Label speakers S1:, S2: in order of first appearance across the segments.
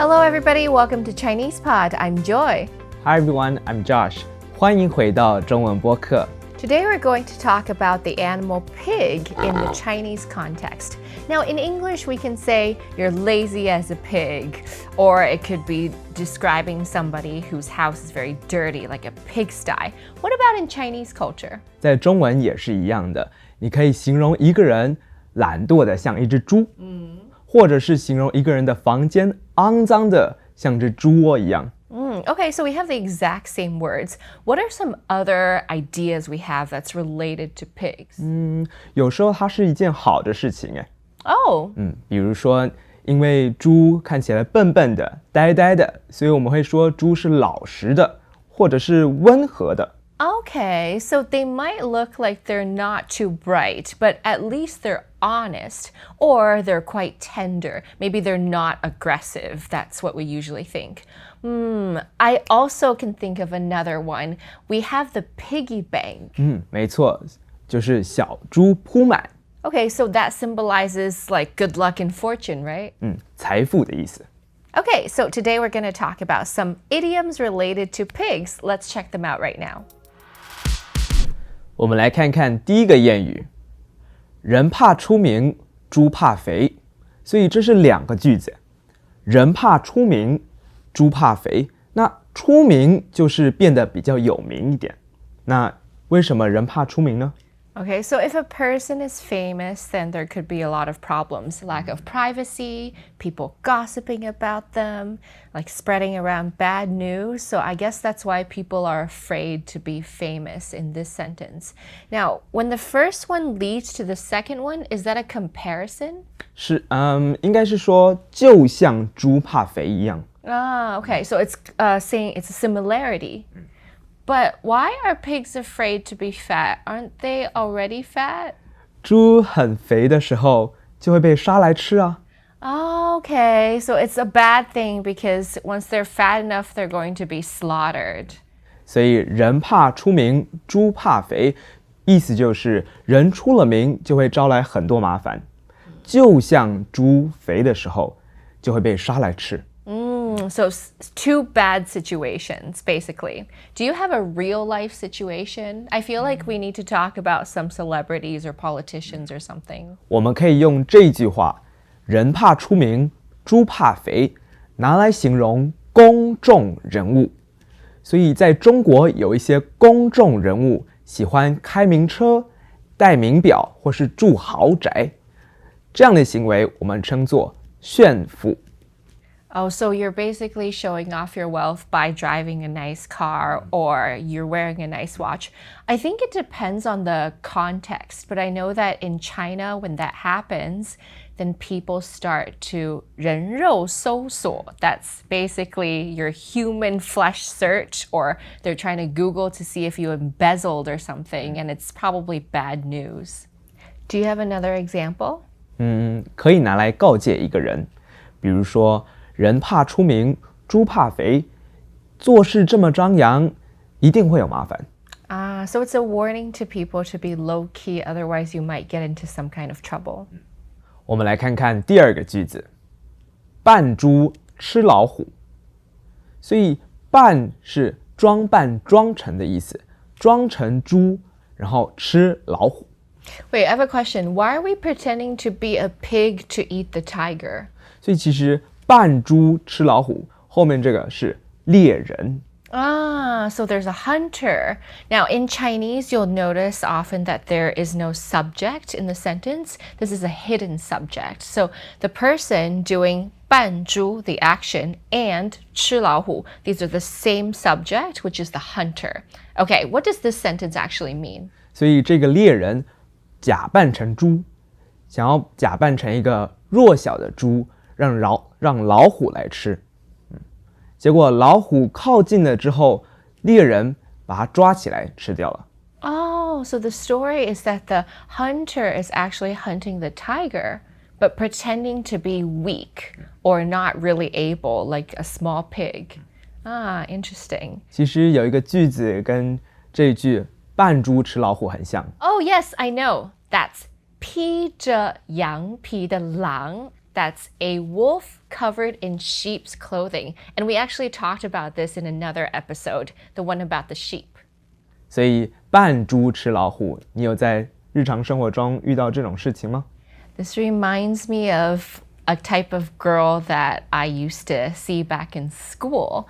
S1: Hello everybody, welcome to Chinese Pod. I'm Joy.
S2: Hi everyone, I'm Josh. 欢迎回到中文播客。
S1: Today we're going to talk about the animal pig in the Chinese context. Now in English we can say you're lazy as a pig, or it could be describing somebody whose house is very dirty, like a pigsty. What about in Chinese culture?
S2: 在中文也是一样的，你可以形容一个人懒惰的像一只猪，或者是形容一个人的房间肮脏的像只猪窝一样。
S1: Okay, so we have the exact same words. What are some other ideas we have that's related to pigs?
S2: 有时候它是一件好的事情，
S1: Oh.
S2: 比如说，因为猪看起来笨笨的、呆呆的，所以我们会说猪是老实的，或者是温和的。
S1: Okay, so they might look like they're not too bright, but at least they're honest, or they're quite tender. Maybe they're not aggressive. That's what we usually think. I also can think of another one. We have the piggy bank.
S2: 没错，就是小猪铺满。
S1: Okay, so that symbolizes like good luck and fortune, right?
S2: 财富的意思。
S1: Okay, so today we're going to talk about some idioms related to pigs. Let's check them out right now.
S2: 我们来看看第一个谚语：人怕出名，猪怕肥。所以这是两个句子，人怕出名，猪怕肥。那出名就是变得比较有名一点。那为什么人怕出名呢？
S1: Okay, so if a person is famous, then there could be a lot of problems. Lack of privacy, people gossiping about them, like spreading around bad news. So I guess that's why people are afraid to be famous in this sentence. Now, when the first one leads to the second one, is that a comparison?
S2: 是，应该是说就像猪怕肥一样。
S1: Okay, so it's saying it's a similarity. But why are pigs afraid to be fat? Aren't they already fat?
S2: 猪很肥的时候就会被杀来吃啊。
S1: Okay, so it's a bad thing because once they're fat enough, they're going to be slaughtered.
S2: 所以人怕出名，猪怕肥，意思就是人出了名就会招来很多麻烦，就像猪肥的时候就会被杀来吃。
S1: So two bad situations, basically. Do you have a real life situation? I feel like we need to talk about some celebrities or politicians or something.
S2: 我们可以用这句话“人怕出名，猪怕肥”拿来形容公众人物。所以在中国有一些公众人物喜欢开名车、戴名表或是住豪宅，这样的行为我们称作炫富。
S1: Oh, so you're basically showing off your wealth by driving a nice car or you're wearing a nice watch. I think it depends on the context, but I know that in China, when that happens, then people start to 人肉搜索. That's basically your human flesh search, or they're trying to Google to see if you embezzled or something, and it's probably bad news. Do you have another example?
S2: 可以拿来告诫一个人，比如说人怕出名，猪怕肥，做事这么张扬，一定会有麻烦。
S1: So it's a warning to people to be low-key, otherwise you might get into some kind of trouble.
S2: 我们来看看第二个句子，扮猪吃老虎。所以扮是装扮装成的意思，装成猪，然后吃老虎。
S1: Wait, I have a question. Why are we pretending to be a pig to eat the tiger?
S2: 所以其实扮猪吃老虎，后面这个是猎人。
S1: So there's a hunter. Now, in Chinese, you'll notice often that there is no subject in the sentence. This is a hidden subject. So the person doing 扮猪, the action, and 吃老虎, these are the same subject, which is the hunter. Okay, what does this sentence actually mean?
S2: 所以这个猎人假扮成猪，想要假扮成一个弱小的猪，让老虎来吃。结果老虎靠近了之后，猎人把它抓起来吃掉了。
S1: Oh, so the story is that the hunter is actually hunting the tiger, but pretending to be weak or not really able, like a small pig. Interesting.
S2: 其实有一个句子跟这句扮猪吃老虎很像。
S1: Oh, yes, I know. That's 披着羊皮的狼 That's a wolf covered in sheep's clothing. And we actually talked about this in another episode, the one about the sheep.
S2: 所以扮猪吃老虎，你有在日常生活中遇到这种事情吗？
S1: This reminds me of a type of girl that I used to see back in school.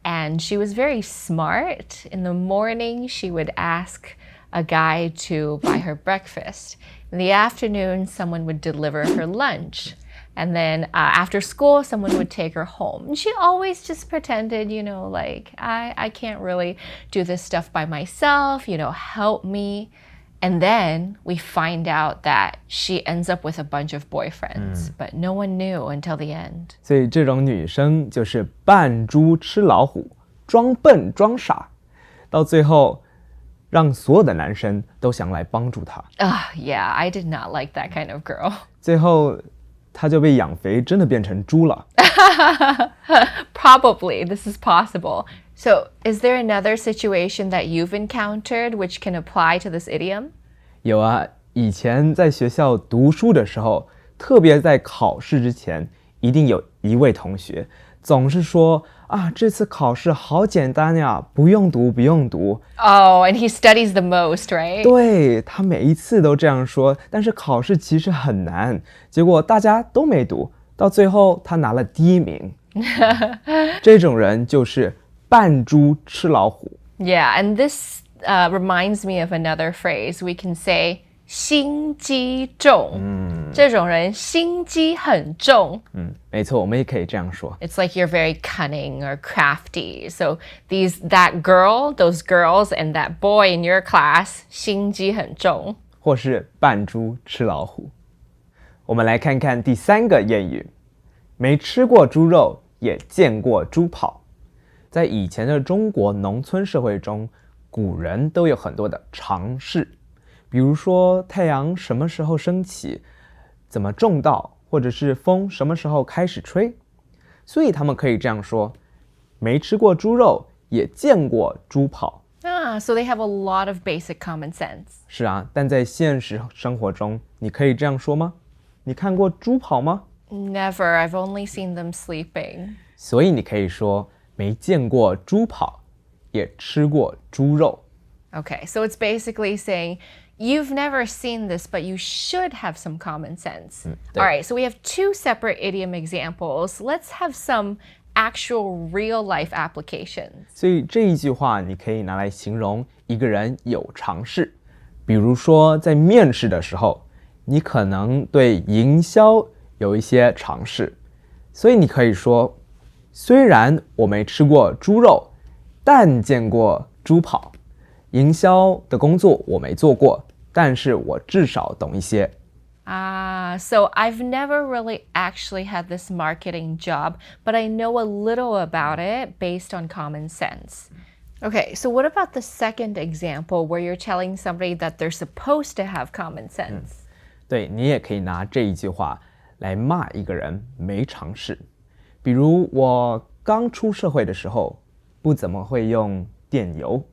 S1: And she was very smart. In the morning, she would ask a guy to buy her breakfast. In the afternoon, someone would deliver her lunch. And then after school, someone would take her home. And she always just pretended, like, I can't really do this stuff by myself, help me. And then we find out that she ends up with a bunch of boyfriends, but no one knew until the end.
S2: 所以这种女生就是扮猪吃老虎，装笨装傻，到最后让所有的男生都想来帮助她。
S1: Yeah, I did not like that kind of girl.
S2: 最后她就被养肥，真的变成猪了。
S1: Probably, this is possible. So, is there another situation that you've encountered which can apply to this idiom?
S2: 有啊，以前在学校读书的时候，特别在考试之前，一定有一位同学总是说啊，这次考试好简单呀，不用读，不用读。
S1: Oh, and he studies the most, right?
S2: 对，他每一次都这样说，但是考试其实很难，结果大家都没读，到最后他拿了第一名。这种人就是扮猪吃老虎。
S1: Yeah, and this reminds me of another phrase. We can say 心机重。这种人心机很重。
S2: 没错，我们也可以这样说。
S1: It's like you're very cunning or crafty. So that girl, those girls, and that boy in your class, 心机很重。
S2: 或是扮猪吃老虎。我们来看看第三个谚语：没吃过猪肉，也见过猪跑。在以前的中国农村社会中，古人都有很多的常识，比如说太阳什么时候升起，怎么种稻，或者是风什么时候开始吹。所以他们可以这样说：没吃过猪肉，也见过猪跑。
S1: So they have a lot of basic common sense.
S2: 是啊，但在现实生活中，你可以这样说吗？你看过猪跑吗？
S1: Never. I've only seen them sleeping.
S2: 所以你可以说没见过猪跑，也吃过猪肉。
S1: Okay, so it's basically saying you've never seen this, but you should have some common sense. All right, so we have two separate idiom examples. Let's have some actual real life applications.
S2: 所以这一句话你可以拿来形容一个人有常识。比如说在面试的时候，你可能对营销有一些常识，所以你可以说，虽然我没吃过猪肉，但见过猪跑。营销的工作我没做过，但是我至少懂一些。
S1: So I've never really actually had this marketing job, but I know a little about it based on common sense. Okay, so what about the second example where you're telling somebody that they're supposed to have common sense?
S2: 对，你也可以拿这一句话来骂一个人没常识。比如我刚出社会的时候，不怎么会用电邮。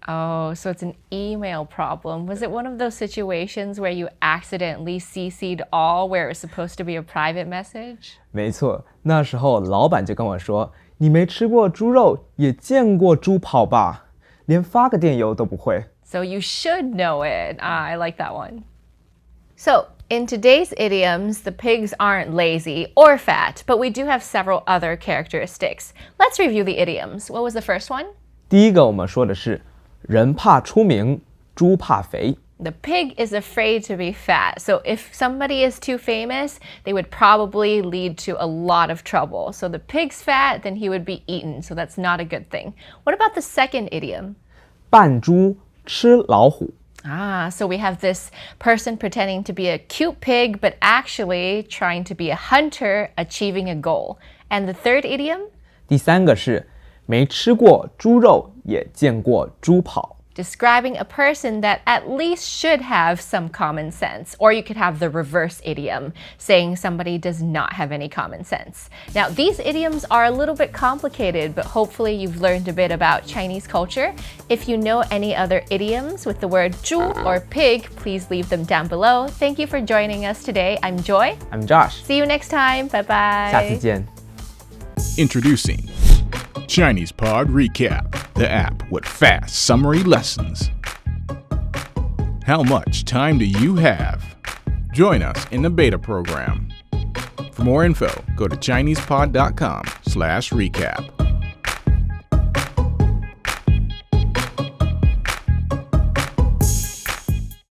S1: Oh, so it's an email problem. Was it one of those situations where you accidentally CC'd all where it was supposed to be a private message?
S2: 没错，那时候老板就跟我说，你没吃过猪肉，也见过猪跑吧？连发个电邮都不会。
S1: So you should know it. I like that one. So in today's idioms, the pigs aren't lazy or fat, but we do have several other characteristics. Let's review the idioms. What was the first one?
S2: 第一个我们说的是人怕出名，猪怕肥。
S1: The pig is afraid to be fat. So if somebody is too famous, they would probably lead to a lot of trouble. So the pig's fat, then he would be eaten. So that's not a good thing. What about the second idiom?
S2: 扮猪吃老虎。
S1: So we have this person pretending to be a cute pig, but actually trying to be a hunter, achieving a goal. And the third idiom?
S2: 第三个是没吃过猪肉，也见过猪跑。
S1: describing a person that at least should have some common sense. Or you could have the reverse idiom, saying somebody does not have any common sense. Now, these idioms are a little bit complicated, but hopefully you've learned a bit about Chinese culture. If you know any other idioms with the word 猪 or pig, please leave them down below. Thank you for joining us today. I'm Joy.
S2: I'm Josh.
S1: See you next time. Bye bye.
S2: 下次见。
S3: Introducing Chinese Pod Recap, the app with fast summary lessons. How much time do you have? Join us in the beta program. For more info, go to ChinesePod.com/recap.